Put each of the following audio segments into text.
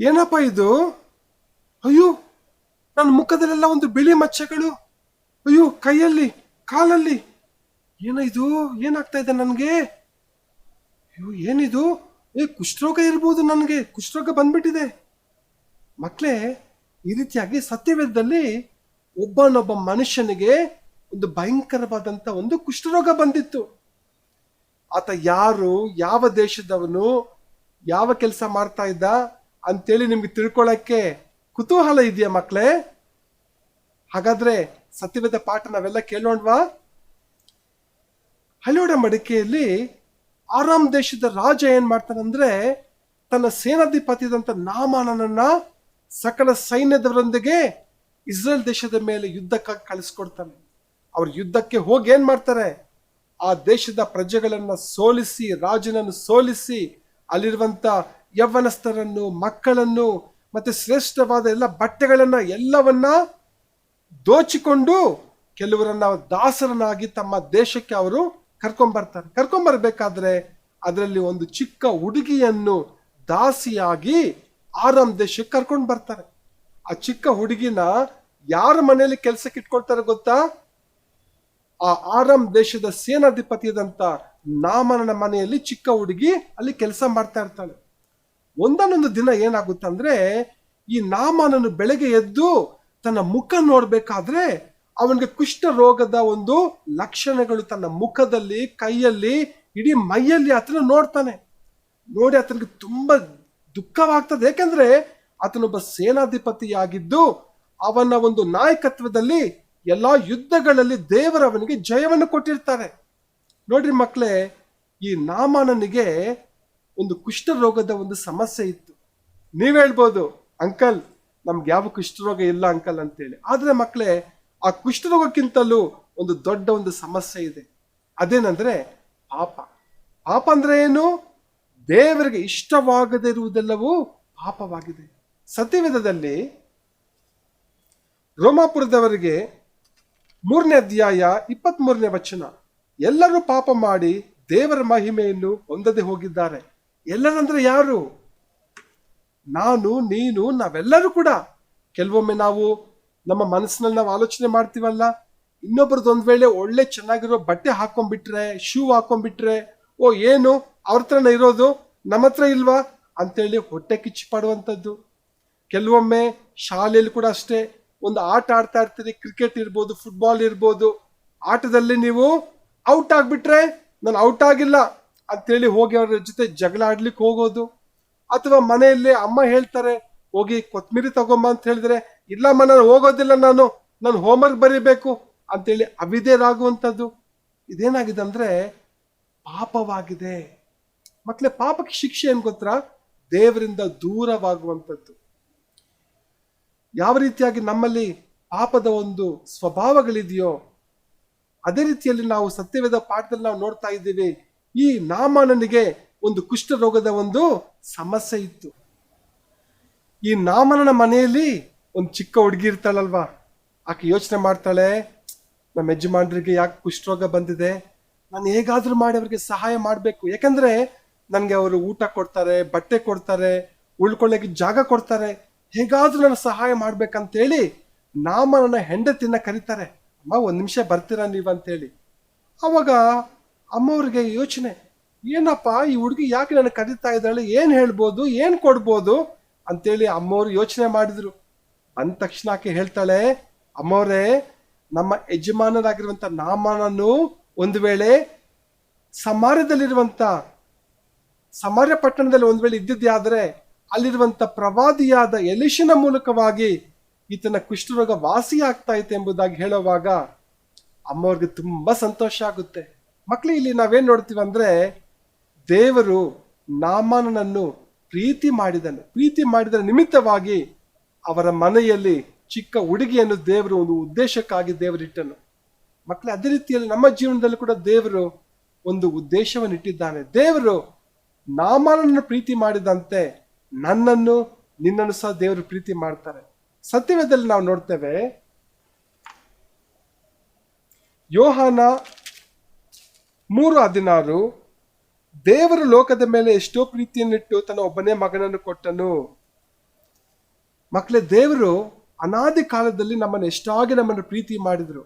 ಏನಪ್ಪ ಇದು? ಅಯ್ಯೋ, ನನ್ನ ಮುಖದಲ್ಲೆಲ್ಲ ಒಂದು ಬಿಳಿ ಮಚ್ಚೆಗಳು. ಅಯ್ಯೋ, ಕೈಯಲ್ಲಿ, ಕಾಲಲ್ಲಿ. ಇದು? ಏನಾಗ್ತಾ ಇದೆ ನನ್ಗೆ? ಅಯ್ಯೋ, ಏನಿದು? ಕುಷ್ಠರೋಗ ಇರ್ಬೋದು, ನನ್ಗೆ ಕುಷ್ಠರೋಗ ಬಂದ್ಬಿಟ್ಟಿದೆ. ಮಕ್ಳೇ, ಈ ರೀತಿಯಾಗಿ ಸತ್ಯವೇದದಲ್ಲಿ ಒಬ್ಬನೊಬ್ಬ ಮನುಷ್ಯನಿಗೆ ಒಂದು ಭಯಂಕರವಾದಂತ ಒಂದು ಕುಷ್ಠರೋಗ ಬಂದಿತ್ತು. ಆತ ಯಾರು, ಯಾವ ದೇಶದವನು, ಯಾವ ಕೆಲಸ ಮಾಡ್ತಾ ಇದ್ದ ಅಂತೇಳಿ ನಿಮ್ಗೆ ತಿಳ್ಕೊಳಕ್ಕೆ ಕುತೂಹಲ ಇದೆಯಾ ಮಕ್ಳೇ? ಹಾಗಾದ್ರೆ ಸತ್ಯವೇದ ಪಾಠ ನಾವೆಲ್ಲ ಕೇಳೋಣವಾ? ಹಳಿಯೋಡ ಮಡಿಕೆಯಲ್ಲಿ ಆರಾಮ್ ದೇಶದ ರಾಜ ಏನ್ ಮಾಡ್ತಾನಂದ್ರೆ, ತನ್ನ ಸೇನಾಧಿಪತಿಯಾದಂತ ನಾಮಾನನನ್ನ ಸಕಲ ಸೈನ್ಯದವರೊಂದಿಗೆ ಇಸ್ರೇಲ್ ದೇಶದ ಮೇಲೆ ಯುದ್ಧಕ್ಕಾಗಿ ಕಳಿಸ್ಕೊಡ್ತಾನೆ. ಅವ್ರ ಯುದ್ಧಕ್ಕೆ ಹೋಗಿ ಏನ್ ಮಾಡ್ತಾರೆ? ಆ ದೇಶದ ಪ್ರಜೆಗಳನ್ನ ಸೋಲಿಸಿ, ರಾಜನನ್ನು ಸೋಲಿಸಿ, ಅಲ್ಲಿರುವಂತ ಯೌವನಸ್ಥರನ್ನು, ಮಕ್ಕಳನ್ನು, ಮತ್ತೆ ಶ್ರೇಷ್ಠವಾದ ಎಲ್ಲ ಬಟ್ಟೆಗಳನ್ನ ಎಲ್ಲವನ್ನ ದೋಚಿಕೊಂಡು ಕೆಲವರನ್ನ ದಾಸರನ್ನಾಗಿ ತಮ್ಮ ದೇಶಕ್ಕೆ ಅವರು ಕರ್ಕೊಂಡ್ಬರ್ಬೇಕಾದ್ರೆ ಅದರಲ್ಲಿ ಒಂದು ಚಿಕ್ಕ ಹುಡುಗಿಯನ್ನು ದಾಸಿಯಾಗಿ ಆರಾಮ್ ದೇಶಕ್ಕೆ ಕರ್ಕೊಂಡು ಬರ್ತಾರೆ. ಆ ಚಿಕ್ಕ ಹುಡುಗಿನ ಯಾರ ಮನೆಯಲ್ಲಿ ಕೆಲ್ಸಕ್ಕೆ ಇಟ್ಕೊಳ್ತಾರೆ ಗೊತ್ತಾ? ಆ ಆರಾಮ್ ದೇಶದ ಸೇನಾಧಿಪತಿಯಾದಂತ ನಾಮನ ಮನೆಯಲ್ಲಿ ಚಿಕ್ಕ ಹುಡುಗಿ ಅಲ್ಲಿ ಕೆಲಸ ಮಾಡ್ತಾ ಇರ್ತಾಳೆ. ಒಂದನ್ನೊಂದು ದಿನ ಏನಾಗುತ್ತಂದ್ರೆ, ಈ ನಾಮನನ್ನು ಬೆಳಗ್ಗೆ ಎದ್ದು ತನ್ನ ಮುಖ ನೋಡ್ಬೇಕಾದ್ರೆ ಅವನಿಗೆ ಕುಷ್ಠ ರೋಗದ ಒಂದು ಲಕ್ಷಣಗಳು ತನ್ನ ಮುಖದಲ್ಲಿ, ಕೈಯಲ್ಲಿ, ಇಡೀ ಮೈಯಲ್ಲಿ ಆತನ ನೋಡ್ತಾನೆ. ನೋಡಿ ಆತನಿಗೆ ತುಂಬಾ ದುಃಖವಾಗ್ತದೆ. ಯಾಕೆಂದ್ರೆ ಆತನೊಬ್ಬ ಸೇನಾಧಿಪತಿಯಾಗಿದ್ದು ಅವನ ಒಂದು ನಾಯಕತ್ವದಲ್ಲಿ ಎಲ್ಲಾ ಯುದ್ಧಗಳಲ್ಲಿ ದೇವರು ಅವನಿಗೆ ಜಯವನ್ನು ಕೊಟ್ಟಿರ್ತಾರೆ. ನೋಡ್ರಿ ಮಕ್ಕಳೇ, ಈ ನಾಮಾನನಿಗೆ ಒಂದು ಕುಷ್ಠರೋಗದ ಒಂದು ಸಮಸ್ಯೆ ಇತ್ತು. ನೀವ್ ಹೇಳ್ಬೋದು, ಅಂಕಲ್ ನಮ್ಗೆ ಯಾವ ಕುಷ್ಠರೋಗ ಇಲ್ಲ ಅಂಕಲ್ ಅಂತೇಳಿ. ಆದ್ರೆ ಮಕ್ಕಳೇ, ಆ ಕುಷ್ಠರೋಗಕ್ಕಿಂತಲೂ ಒಂದು ದೊಡ್ಡ ಒಂದು ಸಮಸ್ಯೆ ಇದೆ. ಅದೇನಂದ್ರೆ ಪಾಪ. ಪಾಪ ಅಂದ್ರೆ ಏನು? ದೇವರಿಗೆ ಇಷ್ಟವಾಗದೇ ಇರುವುದೆಲ್ಲವೂ ಪಾಪವಾಗಿದೆ. ಸತ್ಯವೇದದಲ್ಲಿ ರೋಮಾಪುರದವರಿಗೆ 3ನೇ ಅಧ್ಯಾಯ 23ನೇ ವಚನ, ಎಲ್ಲರೂ ಪಾಪ ಮಾಡಿ ದೇವರ ಮಹಿಮೆಯನ್ನು ಹೊಂದದೆ ಹೋಗಿದ್ದಾರೆ. ಎಲ್ಲರಂದ್ರೆ ಯಾರು? ನಾನು, ನೀನು, ನಾವೆಲ್ಲರೂ ಕೂಡ. ಕೆಲವೊಮ್ಮೆ ನಾವು ನಮ್ಮ ಮನಸ್ಸಿನಲ್ಲಿ ನಾವು ಆಲೋಚನೆ ಮಾಡ್ತೀವಲ್ಲ, ಇನ್ನೊಬ್ರದ್ದು ಒಂದ್ ವೇಳೆ ಒಳ್ಳೆ ಚೆನ್ನಾಗಿರೋ ಬಟ್ಟೆ ಹಾಕೊಂಡ್ಬಿಟ್ರೆ, ಶೂ ಹಾಕೊಂಡ್ಬಿಟ್ರೆ, ಓ ಏನು ಅವ್ರ ಹತ್ರನ ಇರೋದು, ನಮ್ಮ ಹತ್ರ ಇಲ್ವಾ ಅಂತೇಳಿ ಹೊಟ್ಟೆ ಕಿಚ್ಚು ಪಡುವಂಥದ್ದು. ಕೆಲವೊಮ್ಮೆ ಶಾಲೆಯಲ್ಲಿ ಕೂಡ ಅಷ್ಟೇ, ಒಂದು ಆಟ ಆಡ್ತಾ ಇರ್ತೀರಿ, ಕ್ರಿಕೆಟ್ ಇರ್ಬೋದು, ಫುಟ್ಬಾಲ್ ಇರ್ಬೋದು. ಆಟದಲ್ಲಿ ನೀವು ಔಟ್ ಆಗ್ಬಿಟ್ರೆ, ನಾನು ಔಟ್ ಆಗಿಲ್ಲ ಅಂತೇಳಿ ಹೋಗಿ ಅವ್ರ ಜೊತೆ ಜಗಳ ಆಡ್ಲಿಕ್ಕೆ ಹೋಗೋದು. ಅಥವಾ ಮನೆಯಲ್ಲಿ ಅಮ್ಮ ಹೇಳ್ತಾರೆ, ಹೋಗಿ ಕೊತ್ಮೀರಿ ತಗೊಂಬ ಅಂತ ಹೇಳಿದ್ರೆ, ಇಲ್ಲಮ್ಮ ನಾನು ಹೋಗೋದಿಲ್ಲ, ನಾನು ಹೋಮ್ವರ್ಕ್ ಬರೀಬೇಕು ಅಂತೇಳಿ ಅವಿದೇರಾಗುವಂಥದ್ದು. ಇದೇನಾಗಿದೆ ಅಂದ್ರೆ ಪಾಪವಾಗಿದೆ. ಮಕ್ಕಳೇ, ಪಾಪಕ್ಕೆ ಶಿಕ್ಷೆ ಏನ್ ಗೊತ್ತಾ? ದೇವರಿಂದ ದೂರವಾಗುವಂಥದ್ದು. ಯಾವ ರೀತಿಯಾಗಿ ನಮ್ಮಲ್ಲಿ ಪಾಪದ ಒಂದು ಸ್ವಭಾವಗಳಿದೆಯೋ ಅದೇ ರೀತಿಯಲ್ಲಿ ನಾವು ಸತ್ಯವೇದ ಪಾಠದಲ್ಲಿ ನಾವು ನೋಡ್ತಾ ಇದ್ದೀವಿ. ಈ ನಾಮಾನನಿಗೆ ಒಂದು ಕುಷ್ಠರೋಗದ ಒಂದು ಸಮಸ್ಯೆ ಇತ್ತು. ಈ ನಾಮನನ ಮನೆಯಲ್ಲಿ ಒಂದು ಚಿಕ್ಕ ಹುಡುಗಿ ಇರ್ತಾಳಲ್ವಾ, ಆಕೆ ಯೋಚನೆ ಮಾಡ್ತಾಳೆ, ನಮ್ಮ ಯಜಮಾನ್ರಿಗೆ ಯಾಕೆ ಕುಷ್ಠರೋಗ ಬಂದಿದೆ, ನಾನು ಹೇಗಾದ್ರೂ ಮಾಡಿ ಅವ್ರಿಗೆ ಸಹಾಯ ಮಾಡ್ಬೇಕು. ಯಾಕಂದ್ರೆ ನನ್ಗೆ ಅವರು ಊಟ ಕೊಡ್ತಾರೆ, ಬಟ್ಟೆ ಕೊಡ್ತಾರೆ, ಉಳ್ಕೊಳ್ಳೋಕೆ ಜಾಗ ಕೊಡ್ತಾರೆ, ಹೇಗಾದ್ರೂ ನಾನು ಸಹಾಯ ಮಾಡ್ಬೇಕಂತೇಳಿ ನಾಮನನ ಹೆಂಡತಿನ ಕರೀತಾರೆ. ಅಮ್ಮ, 1 ನಿಮಿಷ ಬರ್ತೀರಾ ನೀವಂತೇಳಿ. ಅವಾಗ ಅಮ್ಮವ್ರಿಗೆ ಯೋಚನೆ, ಏನಪ್ಪ ಈ ಹುಡುಗಿ ಯಾಕೆ ನನಗೆ ಕರೀತಾ ಇದ್ದಾಳೆ, ಏನ್ ಹೇಳ್ಬೋದು, ಏನ್ ಕೊಡ್ಬೋದು ಅಂತೇಳಿ ಅಮ್ಮವ್ರು ಯೋಚನೆ ಮಾಡಿದ್ರು. ಅಂದ ತಕ್ಷಣ ಆಕೆ ಹೇಳ್ತಾಳೆ, ಅಮ್ಮವ್ರೇ, ನಮ್ಮ ಯಜಮಾನರಾಗಿರುವಂತ ನಾಮನನ್ನು ಒಂದು ವೇಳೆ ಸಮಾರ್ಯ ಪಟ್ಟಣದಲ್ಲಿ ಒಂದು ವೇಳೆ ಇದ್ದಿದ್ದೆ ಅಲ್ಲಿರುವಂತ ಪ್ರವಾದಿಯಾದ ಎಲಿಷನ ಮೂಲಕವಾಗಿ ಈತನ ಕುಷ್ಠರೋಗ ವಾಸಿ ಆಗ್ತಾ ಇತ್ತು ಎಂಬುದಾಗಿ ಹೇಳುವಾಗ ಅಮ್ಮವ್ರಿಗೆ ತುಂಬಾ ಸಂತೋಷ ಆಗುತ್ತೆ. ಮಕ್ಕಳು, ಇಲ್ಲಿ ನಾವೇನ್ ನೋಡ್ತೀವಿ ಅಂದ್ರೆ, ದೇವರು ನಾಮಾನನನ್ನು ಪ್ರೀತಿ ಮಾಡಿದ ನಿಮಿತ್ತವಾಗಿ ಅವರ ಮನೆಯಲ್ಲಿ ಚಿಕ್ಕ ಹುಡುಗಿಯನ್ನು ದೇವರು ಒಂದು ಉದ್ದೇಶಕ್ಕಾಗಿ ದೇವರಿಟ್ಟನು. ಮಕ್ಕಳೇ, ಅದೇ ರೀತಿಯಲ್ಲಿ ನಮ್ಮ ಜೀವನದಲ್ಲಿ ಕೂಡ ದೇವರು ಒಂದು ಉದ್ದೇಶವನ್ನು ಇಟ್ಟಿದ್ದಾನೆ. ದೇವರು ನಾಮಾನನನ್ನು ಪ್ರೀತಿ ಮಾಡಿದಂತೆ ನನ್ನನ್ನು, ನಿನ್ನನ್ನು ಸಹ ದೇವರು ಪ್ರೀತಿ ಮಾಡ್ತಾರೆ. ಸತ್ಯವೇದದಲ್ಲಿ ನಾವು ನೋಡ್ತೇವೆ, ಯೋಹಾನ 3:16, ದೇವರು ಲೋಕದ ಮೇಲೆ ಎಷ್ಟೋ ಪ್ರೀತಿಯನ್ನಿಟ್ಟು ತನ್ನ ಒಬ್ಬನೇ ಮಗನನ್ನು ಕೊಟ್ಟನು, ಮಕ್ಕಳೇ, ದೇವರು ಅನಾದಿ ಕಾಲದಲ್ಲಿ ನಮ್ಮನ್ನು ಪ್ರೀತಿ ಮಾಡಿದ್ರು.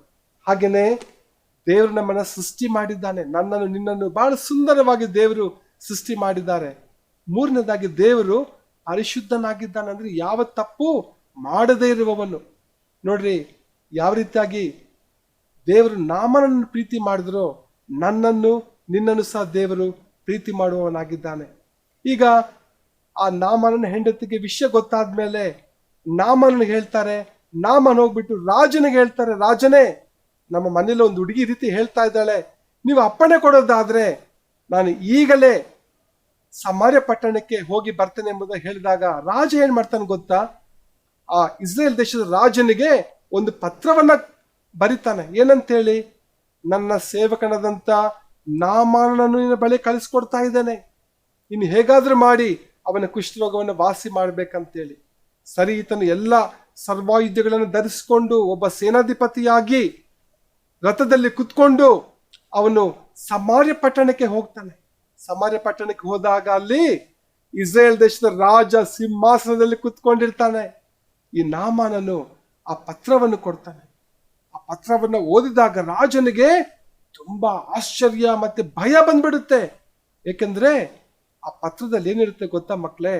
ಹಾಗೇನೆ ದೇವರು ನಮ್ಮನ್ನ ಸೃಷ್ಟಿ ಮಾಡಿದ್ದಾನೆ. ನನ್ನನ್ನು ನಿನ್ನನ್ನು ಬಹಳ ಸುಂದರವಾಗಿ ದೇವರು ಸೃಷ್ಟಿ ಮಾಡಿದ್ದಾರೆ. ಮೂರನೇದಾಗಿ ದೇವರು ಪರಿಶುದ್ಧನಾಗಿದ್ದಾನೆ, ಅಂದ್ರೆ ಯಾವ ತಪ್ಪು ಮಾಡದೇ ಇರುವವನು. ನೋಡ್ರಿ, ಯಾವ ರೀತಿಯಾಗಿ ದೇವರು ನಾಮನನ್ನು ಪ್ರೀತಿ ಮಾಡಿದ್ರು, ನನ್ನನ್ನು ನಿನ್ನನ್ನು ಸಹ ದೇವರು ಪ್ರೀತಿ ಮಾಡುವವನಾಗಿದ್ದಾನೆ. ಈಗ ಆ ನಾಮನ ಹೆಂಡತಿಗೆ ವಿಷಯ ಗೊತ್ತಾದ್ಮೇಲೆ ನಾಮನಿಗೆ ಹೇಳ್ತಾರೆ. ನಾಮನ್ ಹೋಗ್ಬಿಟ್ಟು ರಾಜನಿಗೆ ಹೇಳ್ತಾರೆ, ರಾಜನೇ, ನಮ್ಮ ಮನೇಲಿ ಒಂದು ಹುಡುಗಿ ರೀತಿ ಹೇಳ್ತಾ ಇದ್ದಾಳೆ, ನೀವು ಅಪ್ಪಣೆ ಕೊಡೋದಾದ್ರೆ ನಾನು ಈಗಲೇ ಸಮಾರ್ಯ ಪಟ್ಟಣಕ್ಕೆ ಹೋಗಿ ಬರ್ತೇನೆ ಎಂಬುದಾಗಿ ಹೇಳಿದಾಗ ರಾಜ ಏನ್ ಮಾಡ್ತಾನೆ ಗೊತ್ತಾ? ಆ ಇಸ್ರೇಲ್ ದೇಶದ ರಾಜನಿಗೆ ಒಂದು ಪತ್ರವನ್ನ ಬರಿತಾನೆ. ಏನಂತೇಳಿ, ನನ್ನ ಸೇವಕನಾದಂತ ನಾಮಾನನನ್ನು ನಿನ್ನ ಬಳಿ ಕಳಿಸ್ಕೊಡ್ತಾ ಇದ್ದಾನೆ, ಇನ್ನು ಹೇಗಾದ್ರೂ ಮಾಡಿ ಅವನ ಕುಷ್ಠರೋಗವನ್ನು ವಾಸಿ ಮಾಡ್ಬೇಕಂತೇಳಿ. ಸರಿ, ಈತನು ಎಲ್ಲ ಸರ್ವಾಯುಧಗಳನ್ನು ಧರಿಸಿಕೊಂಡು ಒಬ್ಬ ಸೇನಾಧಿಪತಿಯಾಗಿ ರಥದಲ್ಲಿ ಕುತ್ಕೊಂಡು ಅವನು ಸಮಾರ್ಯ ಪಟ್ಟಣಕ್ಕೆ ಹೋಗ್ತಾನೆ. ಸಮಾರ್ಯ ಪಟ್ಟಣಕ್ಕೆ ಹೋದಾಗ ಅಲ್ಲಿ ಇಸ್ರೇಲ್ ದೇಶದ ರಾಜ ಸಿಂಹಾಸನದಲ್ಲಿ ಕುತ್ಕೊಂಡಿರ್ತಾನೆ. ಈ ನಾಮಾನನು ಆ ಪತ್ರವನ್ನು ಕೊಡ್ತಾನೆ. ಆ ಪತ್ರವನ್ನು ಓದಿದಾಗ ರಾಜನಿಗೆ ತುಂಬಾ ಆಶ್ಚರ್ಯ ಮತ್ತೆ ಭಯ ಬಂದ್ಬಿಡುತ್ತೆ. ಏಕೆಂದ್ರೆ ಆ ಪತ್ರದಲ್ಲಿ ಏನಿರುತ್ತೆ ಗೊತ್ತಾ ಮಕ್ಕಳೇ?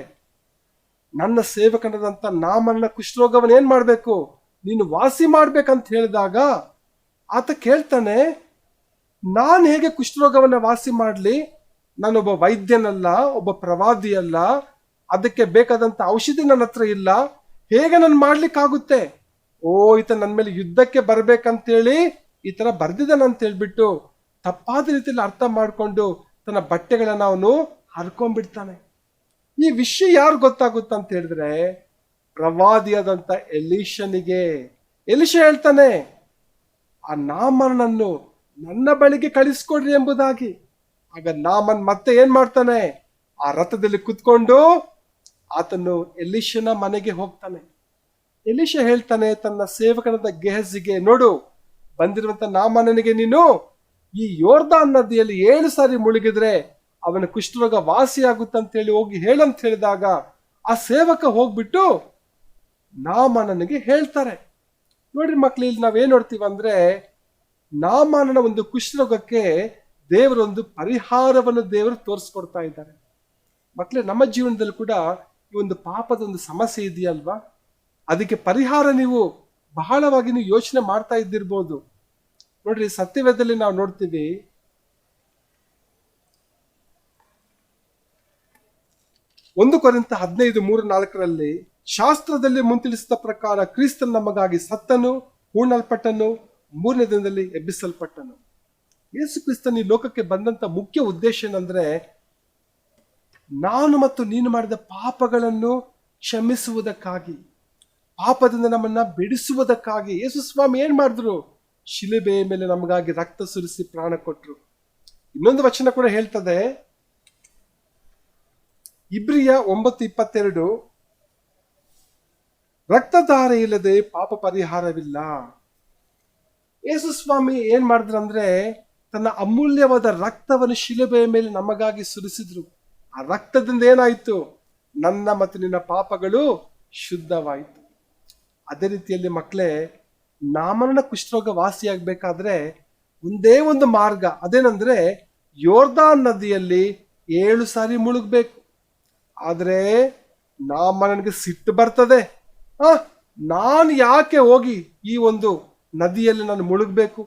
ನನ್ನ ಸೇವಕನಾದಂತ ನಾಮನ ಕುಷ್ಠರೋಗವನ್ನು ಏನ್ ಮಾಡ್ಬೇಕು, ನೀನು ವಾಸಿ ಮಾಡ್ಬೇಕಂತ ಹೇಳಿದಾಗ ಆತ ಕೇಳ್ತಾನೆ, ನಾನು ಹೇಗೆ ಕುಷ್ಠರೋಗವನ್ನ ವಾಸಿ ಮಾಡ್ಲಿ? ನಾನೊಬ್ಬ ವೈದ್ಯನಲ್ಲ, ಒಬ್ಬ ಪ್ರವಾದಿಯಲ್ಲ, ಅದಕ್ಕೆ ಬೇಕಾದಂತ ಔಷಧಿ ನನ್ನ ಹತ್ರ ಇಲ್ಲ, ಹೇಗೆ ನಾನು ಮಾಡ್ಲಿಕ್ಕಾಗುತ್ತೆ? ಈತ ನನ್ನ ಮೇಲೆ ಯುದ್ಧಕ್ಕೆ ಬರ್ಬೇಕಂತೇಳಿ ಈ ತರ ಬರ್ದಿದ್ದಾನಂತ ಹೇಳ್ಬಿಟ್ಟು ತಪ್ಪಾದ ರೀತಿಯಲ್ಲಿ ಅರ್ಥ ಮಾಡ್ಕೊಂಡು ತನ್ನ ಬಟ್ಟೆಗಳನ್ನ ಅವನು ಹರ್ಕೊಂಡ್ಬಿಡ್ತಾನೆ. ಈ ವಿಷಯ ಯಾರು ಗೊತ್ತಾಗುತ್ತಂತ ಹೇಳಿದ್ರೆ ಪ್ರವಾದಿಯಾದಂತ ಎಲೀಷನಿಗೆ. ಎಲೀಷ ಹೇಳ್ತಾನೆ, ಆ ನಾಮನನ್ನು ನನ್ನ ಬಳಿಗೆ ಕಳಿಸ್ಕೊಡ್ರಿ ಎಂಬುದಾಗಿ. ಆಗ ನಾಮನ್ ಮತ್ತೆ ಏನ್ ಮಾಡ್ತಾನೆ, ಆ ರಥದಲ್ಲಿ ಕುತ್ಕೊಂಡು ಆತನು ಎಲೀಷನ ಮನೆಗೆ ಹೋಗ್ತಾನೆ. ಎಲೀಷ ಹೇಳ್ತಾನೆ ತನ್ನ ಸೇವಕನಾದ ಗೆಹಜಿಗೆ, ನೋಡು, ಬಂದಿರುವಂತ ನಾಮನನಿಗೆ ನೀನು ಈ ಯೋರ್ದಾನ್ ನದಿಯಲ್ಲಿ 7 ಸಾರಿ ಮುಳುಗಿದ್ರೆ ಅವನ ಕುಷ್ಠರೋಗ ವಾಸಿ ಆಗುತ್ತಂತೇಳಿ ಹೋಗಿ ಹೇಳಂತ ಹೇಳಿದಾಗ ಆ ಸೇವಕ ಹೋಗ್ಬಿಟ್ಟು ನಾಮಾನನಿಗೆ ಹೇಳ್ತಾರೆ. ನೋಡ್ರಿ ಮಕ್ಳು, ಇಲ್ಲಿ ನಾವೇನ್ ನೋಡ್ತೀವಿ ಅಂದ್ರೆ ನಾಮಾನನ ಒಂದು ಕುಷ್ಠರೋಗಕ್ಕೆ ದೇವರೊಂದು ಪರಿಹಾರವನ್ನು ದೇವರು ತೋರಿಸ್ಕೊಡ್ತಾ ಇದ್ದಾರೆ. ಮಕ್ಳೇ, ನಮ್ಮ ಜೀವನದಲ್ಲಿ ಕೂಡ ಈ ಒಂದು ಪಾಪದ ಒಂದು ಸಮಸ್ಯೆ ಇದೆಯಲ್ವಾ? ಅದಕ್ಕೆ ಪರಿಹಾರ ನೀವು ಬಹಳವಾಗಿ ನೀವು ಯೋಚನೆ ಮಾಡ್ತಾ ಇದ್ದಿರ್ಬೋದು. ನೋಡ್ರಿ, ಸತ್ಯವೇದದಲ್ಲಿ ನಾವು ನೋಡ್ತೀವಿ, 1 ಕೊರಿಂಥ 15:3-4 ಶಾಸ್ತ್ರದಲ್ಲಿ ಮುಂತಿಳಿಸಿದ ಪ್ರಕಾರ ಕ್ರಿಸ್ತನು ನಮಗಾಗಿ ಸತ್ತನು, ಹೂಣಲ್ಪಟ್ಟನು, 3ನೇ ದಿನದಲ್ಲಿ ಎಬ್ಬಿಸಲ್ಪಟ್ಟನು. ಯೇಸು ಕ್ರಿಸ್ತನು ಈ ಲೋಕಕ್ಕೆ ಬಂದಂತ ಮುಖ್ಯ ಉದ್ದೇಶ ಏನಂದ್ರೆ ನಾನು ಮತ್ತು ನೀನು ಮಾಡಿದ ಪಾಪಗಳನ್ನು ಕ್ಷಮಿಸುವುದಕ್ಕಾಗಿ, ಪಾಪದಿಂದ ನಮ್ಮನ್ನ ಬಿಡಿಸುವುದಕ್ಕಾಗಿ ಯೇಸು ಸ್ವಾಮಿ ಏನ್ ಮಾಡಿದ್ರು? ಶಿಲುಬೆಯ ಮೇಲೆ ನಮಗಾಗಿ ರಕ್ತ ಸುರಿಸಿ ಪ್ರಾಣ ಕೊಟ್ರು. ಇನ್ನೊಂದು ವಚನ ಕೂಡ ಹೇಳ್ತದೆ, ಇಬ್ರಿಯ 9:22, ರಕ್ತಧಾರೆ ಇಲ್ಲದೆ ಪಾಪ ಪರಿಹಾರವಿಲ್ಲ. ಯೇಸು ಸ್ವಾಮಿ ಏನ್ ಮಾಡಿದ್ರಂದ್ರೆ ತನ್ನ ಅಮೂಲ್ಯವಾದ ರಕ್ತವನ್ನು ಶಿಲುಬೆಯ ಮೇಲೆ ನಮಗಾಗಿ ಸುರಿಸಿದ್ರು. ಆ ರಕ್ತದಿಂದ ಏನಾಯ್ತು? ನನ್ನ ಮತ್ತು ನಿನ್ನ ಪಾಪಗಳು ಶುದ್ಧವಾಯಿತು. ಅದೇ ರೀತಿಯಲ್ಲಿ ಮಕ್ಕಳೇ, ನಾಮನ ಕುಷ್ಠರೋಗ ವಾಸಿಯಾಗಬೇಕಾದ್ರೆ ಒಂದೇ ಒಂದು ಮಾರ್ಗ, ಅದೇನಂದ್ರೆ ಯೋರ್ದಾನ್ ನದಿಯಲ್ಲಿ 7 ಸಾರಿ ಮುಳುಗ್ಬೇಕು. ಆದ್ರೆ ನಾಮನಿಗೆ ಸಿಟ್ಟು ಬರ್ತದೆ. ನಾನು ಯಾಕೆ ಹೋಗಿ ಈ ಒಂದು ನದಿಯಲ್ಲಿ ನಾನು ಮುಳುಗ್ಬೇಕು?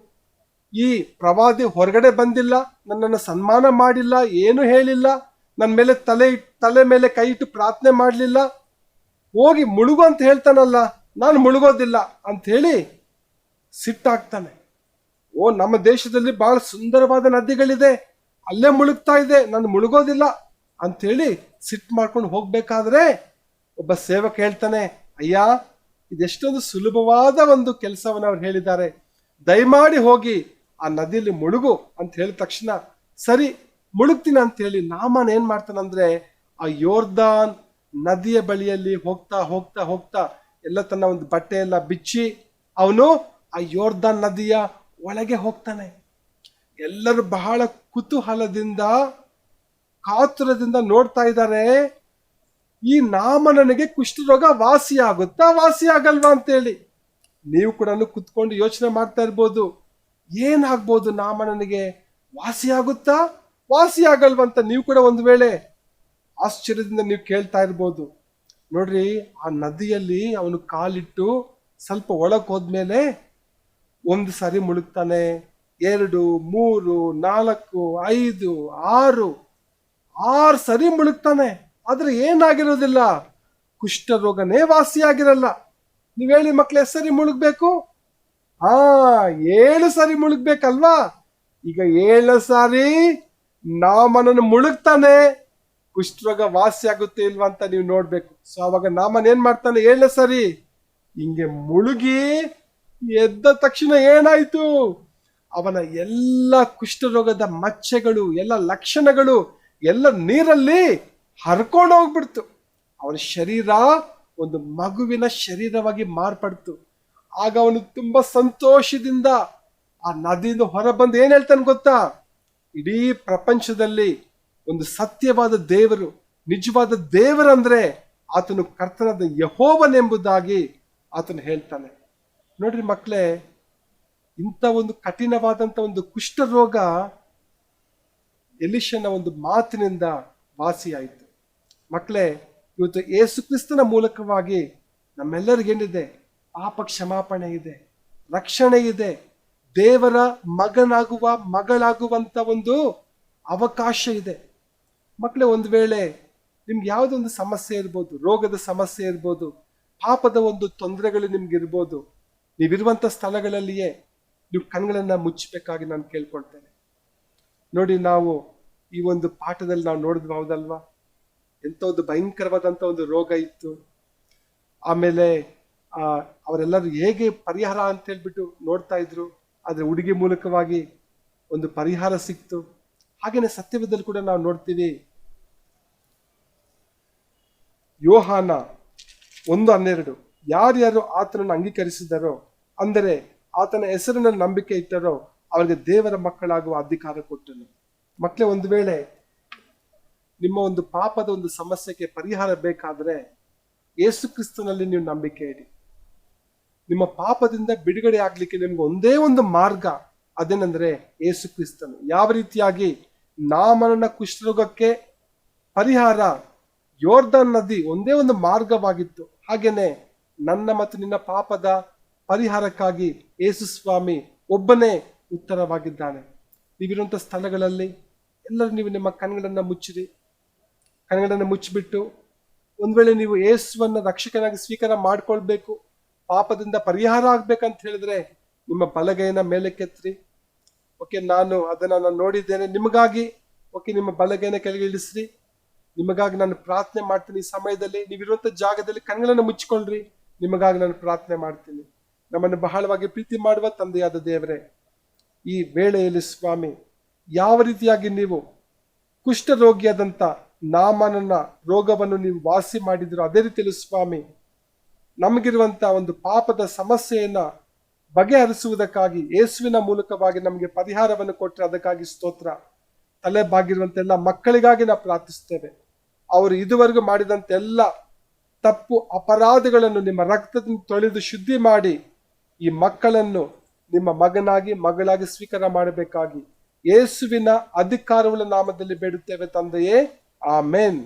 ಈ ಪ್ರವಾದಿ ಹೊರಗಡೆ ಬಂದಿಲ್ಲ, ನನ್ನನ್ನು ಸನ್ಮಾನ ಮಾಡಿಲ್ಲ, ಏನು ಹೇಳಿಲ್ಲ, ನನ್ನ ಮೇಲೆ ತಲೆ ಮೇಲೆ ಕೈ ಇಟ್ಟು ಪ್ರಾರ್ಥನೆ ಮಾಡಲಿಲ್ಲ, ಹೋಗಿ ಮುಳುಗು ಅಂತ ಹೇಳ್ತಾನಲ್ಲ, ನಾನು ಮುಳುಗೋದಿಲ್ಲ ಅಂತ ಹೇಳಿ ಸಿಟ್ಟಾಗ್ತಾನೆ. ನಮ್ಮ ದೇಶದಲ್ಲಿ ಬಹಳ ಸುಂದರವಾದ ನದಿಗಳಿದೆ, ಅಲ್ಲೇ ಮುಳುಗ್ತಾ ಇದೆ, ನಾನು ಮುಳುಗೋದಿಲ್ಲ ಅಂತ ಹೇಳಿ ಸಿಟ್ಟು ಮಾಡ್ಕೊಂಡು ಹೋಗ್ಬೇಕಾದ್ರೆ ಒಬ್ಬ ಸೇವಕ ಹೇಳ್ತಾನೆ, ಅಯ್ಯ, ಇದೆಷ್ಟೊಂದು ಸುಲಭವಾದ ಒಂದು ಕೆಲಸವನ್ನು ಅವ್ರು ಹೇಳಿದ್ದಾರೆ, ದಯಮಾಡಿ ಹೋಗಿ ಆ ನದಿಯಲ್ಲಿ ಮುಳುಗು ಅಂತ ಹೇಳಿದ ತಕ್ಷಣ ಸರಿ ಮುಳುಗ್ತೀನಿ ಅಂತ ಹೇಳಿ ನಾಮನ್ ಏನ್ ಮಾಡ್ತಾನಂದ್ರೆ ಆ ಯೋರ್ದಾನ್ ನದಿಯ ಬಳಿಯಲ್ಲಿ ಹೋಗ್ತಾ ಹೋಗ್ತಾ ಹೋಗ್ತಾ ಎಲ್ಲ ತನ್ನ ಒಂದು ಬಟ್ಟೆ ಎಲ್ಲ ಬಿಚ್ಚಿ ಅವನು ಆ ಯೋರ್ದಾನ್ ನದಿಯ ಒಳಗೆ ಹೋಗ್ತಾನೆ. ಎಲ್ಲರೂ ಬಹಳ ಕುತೂಹಲದಿಂದ ಕಾತುರದಿಂದ ನೋಡ್ತಾ ಇದ್ದಾರೆ. ಈ ನಾಮನನಿಗೆ ಕುಷ್ಠರೋಗ ವಾಸಿ ಆಗುತ್ತಾ ವಾಸಿ ಆಗಲ್ವಾ ಅಂತೇಳಿ ನೀವು ಕೂಡ ಕುತ್ಕೊಂಡು ಯೋಚನೆ ಮಾಡ್ತಾ ಇರ್ಬೋದು. ಏನಾಗ್ಬೋದು, ನಾಮನನಿಗೆ ವಾಸಿ ಆಗುತ್ತಾ ವಾಸಿ ಆಗಲ್ವಂತ ನೀವು ಕೂಡ ಒಂದು ವೇಳೆ ಆಶ್ಚರ್ಯದಿಂದ ನೀವು ಕೇಳ್ತಾ ಇರ್ಬೋದು. ನೋಡ್ರಿ, ಆ ನದಿಯಲ್ಲಿ ಅವನು ಕಾಲಿಟ್ಟು ಸ್ವಲ್ಪ ಒಳಕ್ ಹೋದ್ಮೇಲೆ ಒಂದು ಸಾರಿ ಮುಳುಗ್ತಾನೆ, 2, 3, 4, 5, 6 ಸರಿ ಮುಳುಗ್ತಾನೆ. ಆದ್ರೆ ಏನಾಗಿರೋದಿಲ್ಲ, ಕುಷ್ಠರೋಗನೇ ವಾಸಿಯಾಗಿರಲ್ಲ. ನೀವ್ ಹೇಳಿ ಮಕ್ಳು, ಎಷ್ಟು ಸರಿ ಮುಳುಗ್ಬೇಕು? 7 ಸರಿ ಮುಳುಗ್ಬೇಕಲ್ವಾ? ಈಗ 7 ಸಾರಿ ನಾಮನನ್ನು ಮುಳುಗ್ತಾನೆ, ಕುಷ್ಠರೋಗ ವಾಸಿ ಆಗುತ್ತೆ ಇಲ್ವಾ ಅಂತ ನೀವು ನೋಡ್ಬೇಕು. ಸೊ ಅವಾಗ ನಾಮನ್ ಏನ್ ಮಾಡ್ತಾನೆ, 7 ಸರಿ ಹಿಂಗೆ ಮುಳುಗಿ ಎದ್ದ ತಕ್ಷಣ ಏನಾಯ್ತು, ಅವನ ಎಲ್ಲ ಕುಷ್ಠರೋಗದ ಮಚ್ಚೆಗಳು, ಎಲ್ಲ ಲಕ್ಷಣಗಳು ಎಲ್ಲ ನೀರಲ್ಲಿ ಹರ್ಕೊಂಡು ಹೋಗ್ಬಿಡ್ತು. ಅವನ ಶರೀರ ಒಂದು ಮಗುವಿನ ಶರೀರವಾಗಿ ಮಾರ್ಪಡ್ತು. ಆಗ ಅವನು ತುಂಬಾ ಸಂತೋಷದಿಂದ ಆ ನದಿಯಿಂದ ಹೊರಬಂದು ಏನ್ ಹೇಳ್ತಾನೆ ಗೊತ್ತಾ, ಇಡೀ ಪ್ರಪಂಚದಲ್ಲಿ ಒಂದು ಸತ್ಯವಾದ ದೇವರು, ನಿಜವಾದ ದೇವರಂದ್ರೆ ಆತನು ಕರ್ತನಾದ ಯೆಹೋವನೆಂಬುದಾಗಿ ಆತನು ಹೇಳ್ತಾನೆ. ನೋಡ್ರಿ ಮಕ್ಕಳೇ, ಇಂಥ ಒಂದು ಕಠಿಣವಾದಂತ ಒಂದು ಕುಷ್ಠರೋಗ ಎಲಿಷನ ಒಂದು ಮಾತಿನಿಂದ ವಾಸಿಯಾಯಿತು. ಮಕ್ಕಳೇ, ಇವತ್ತು ಯೇಸು ಕ್ರಿಸ್ತನ ಮೂಲಕವಾಗಿ ನಮ್ಮೆಲ್ಲರಿಗೇನಿದೆ, ಪಾಪ ಕ್ಷಮಾಪಣೆ ಇದೆ, ರಕ್ಷಣೆ ಇದೆ, ದೇವರ ಮಗನಾಗುವ ಮಗಳಾಗುವಂತ ಒಂದು ಅವಕಾಶ ಇದೆ. ಮಕ್ಕಳೇ, ಒಂದು ವೇಳೆ ನಿಮ್ಗೆ ಯಾವುದೊಂದು ಸಮಸ್ಯೆ ಇರ್ಬೋದು, ರೋಗದ ಸಮಸ್ಯೆ ಇರ್ಬೋದು, ಪಾಪದ ಒಂದು ತೊಂದರೆಗಳು ನಿಮ್ಗೆ ಇರ್ಬೋದು, ನೀವಿರುವಂತ ಸ್ಥಳಗಳಲ್ಲಿಯೇ ನೀವು ಕಣ್ಗಳನ್ನ ಮುಚ್ಚಬೇಕಾಗಿ ನಾನು ಕೇಳ್ಕೊಳ್ತೇನೆ. ನೋಡಿ, ನಾವು ಈ ಒಂದು ಪಾಠದಲ್ಲಿ ನಾವು ನೋಡಿದ್ವಿ, ಹೌದಲ್ವಾ? ಎಂತ ಒಂದು ಭಯಂಕರವಾದಂತ ಒಂದು ರೋಗ ಇತ್ತು. ಆಮೇಲೆ ಅವರೆಲ್ಲರೂ ಹೇಗೆ ಪರಿಹಾರ ಅಂತ ಹೇಳ್ಬಿಟ್ಟು ನೋಡ್ತಾ ಇದ್ರು. ಆದ್ರೆ ಹುಡುಗಿ ಮೂಲಕವಾಗಿ ಒಂದು ಪರಿಹಾರ ಸಿಕ್ತು. ಹಾಗೇನೆ ಸತ್ಯವೇದದಲ್ಲಿ ಕೂಡ ನಾವು ನೋಡ್ತೀವಿ. ಯೋಹಾನ 1:12, ಯಾರ್ಯಾರು ಆತನನ್ನು ಅಂಗೀಕರಿಸಿದರೋ, ಅಂದರೆ ಆತನ ಹೆಸರಿನಲ್ಲಿ ನಂಬಿಕೆ ಇಟ್ಟರೋ, ಅವರಿಗೆ ದೇವರ ಮಕ್ಕಳಾಗುವ ಅಧಿಕಾರ ಕೊಟ್ಟನು. ಮಕ್ಕಳೇ, ಒಂದು ವೇಳೆ ನಿಮ್ಮ ಒಂದು ಪಾಪದ ಒಂದು ಸಮಸ್ಯೆಗೆ ಪರಿಹಾರ ಬೇಕಾದ್ರೆ ಯೇಸು ಕ್ರಿಸ್ತನಲ್ಲಿ ನೀವು ನಂಬಿಕೆ ಇಡಿ. ನಿಮ್ಮ ಪಾಪದಿಂದ ಬಿಡುಗಡೆ ಆಗ್ಲಿಕ್ಕೆ ನಿಮ್ಗೆ ಒಂದೇ ಒಂದು ಮಾರ್ಗ, ಅದೇನೆಂದ್ರೆ ಯೇಸು ಕ್ರಿಸ್ತನು. ಯಾವ ರೀತಿಯಾಗಿ ನಾಮನ ಕುಷ್ಠರೋಗಕ್ಕೆ ಪರಿಹಾರ ಯೋರ್ದನ್ ನದಿ ಒಂದೇ ಒಂದು ಮಾರ್ಗವಾಗಿತ್ತು, ಹಾಗೇನೆ ನನ್ನ ಮತ್ತು ನಿನ್ನ ಪಾಪದ ಪರಿಹಾರಕ್ಕಾಗಿ ಯೇಸು ಸ್ವಾಮಿ ಒಬ್ಬನೇ ಉತ್ತರವಾಗಿದ್ದಾನೆ. ನೀವಿರುವಂತ ಸ್ಥಳಗಳಲ್ಲಿ ಎಲ್ಲರೂ ನೀವು ನಿಮ್ಮ ಕಣ್ಗಳನ್ನ ಮುಚ್ಚಿರಿ. ಕಣ್ಗಳನ್ನ ಮುಚ್ಚಿಬಿಟ್ಟು ಒಂದ್ ವೇಳೆ ನೀವು ಯೇಸುವನ್ನ ರಕ್ಷಕನಾಗಿ ಸ್ವೀಕಾರ ಮಾಡ್ಕೊಳ್ಬೇಕು, ಪಾಪದಿಂದ ಪರಿಹಾರ ಆಗ್ಬೇಕಂತ ಹೇಳಿದ್ರೆ ನಿಮ್ಮ ಬಲಗೈನ ಮೇಲೆ ಕೆತ್ರಿ. ಓಕೆ, ನಾನು ಅದನ್ನ ನೋಡಿದ್ದೇನೆ ನಿಮಗಾಗಿ. ಓಕೆ, ನಿಮ್ಮ ಬಲಗೈನ ಕೆಳಗೆ ಇಳಿಸ್ರಿ. ನಿಮಗಾಗಿ ನಾನು ಪ್ರಾರ್ಥನೆ ಮಾಡ್ತೀನಿ. ಈ ಸಮಯದಲ್ಲಿ ನೀವಿರುವಂತ ಜಾಗದಲ್ಲಿ ಕಣ್ಗಳನ್ನ ಮುಚ್ಚಿಕೊಳ್ಳ್ರಿ. ನಿಮಗಾಗಿ ನಾನು ಪ್ರಾರ್ಥನೆ ಮಾಡ್ತೀನಿ. ನಮ್ಮನ್ನು ಬಹಳವಾಗಿ ಪ್ರೀತಿ ಮಾಡುವ ತಂದೆಯಾದ ದೇವರೇ, ಈ ವೇಳೆಯಲ್ಲಿ ಸ್ವಾಮಿ, ಯಾವ ರೀತಿಯಾಗಿ ನೀವು ಕುಷ್ಠರೋಗಿಯಾದಂಥ ನಾಮನನ್ನ ರೋಗವನ್ನು ನೀವು ವಾಸಿ ಮಾಡಿದ್ರು, ಅದೇ ರೀತಿಯಲ್ಲಿ ಸ್ವಾಮಿ ನಮಗಿರುವಂತ ಒಂದು ಪಾಪದ ಸಮಸ್ಯೆಯನ್ನ ಬಗೆಹರಿಸುವುದಕ್ಕಾಗಿ ಯೇಸುವಿನ ಮೂಲಕವಾಗಿ ನಮಗೆ ಪರಿಹಾರವನ್ನು ಕೊಟ್ಟರೆ ಅದಕ್ಕಾಗಿ ಸ್ತೋತ್ರ. ತಲೆ ಬಾಗಿರುವಂತೆಲ್ಲ ಮಕ್ಕಳಿಗಾಗಿ ನಾವು ಪ್ರಾರ್ಥಿಸ್ತೇವೆ. ಅವರು ಇದುವರೆಗೂ ಮಾಡಿದಂತೆ ಎಲ್ಲ ತಪ್ಪು ಅಪರಾಧಗಳನ್ನು ನಿಮ್ಮ ರಕ್ತದಿಂದ ತೊಳೆದು ಶುದ್ಧಿ ಮಾಡಿ ಈ ಮಕ್ಕಳನ್ನು ನಿಮ್ಮ ಮಗನಾಗಿ ಮಗಳಾಗಿ ಸ್ವೀಕಾರ ಮಾಡಬೇಕಾಗಿ ಯೇಸುವಿನ ಅಧಿಕಾರವುಳ್ಳ ನಾಮದಲ್ಲಿ ಬೇಡುತ್ತೇವೆ ತಂದೆಯೇ, ಆಮೆನ್.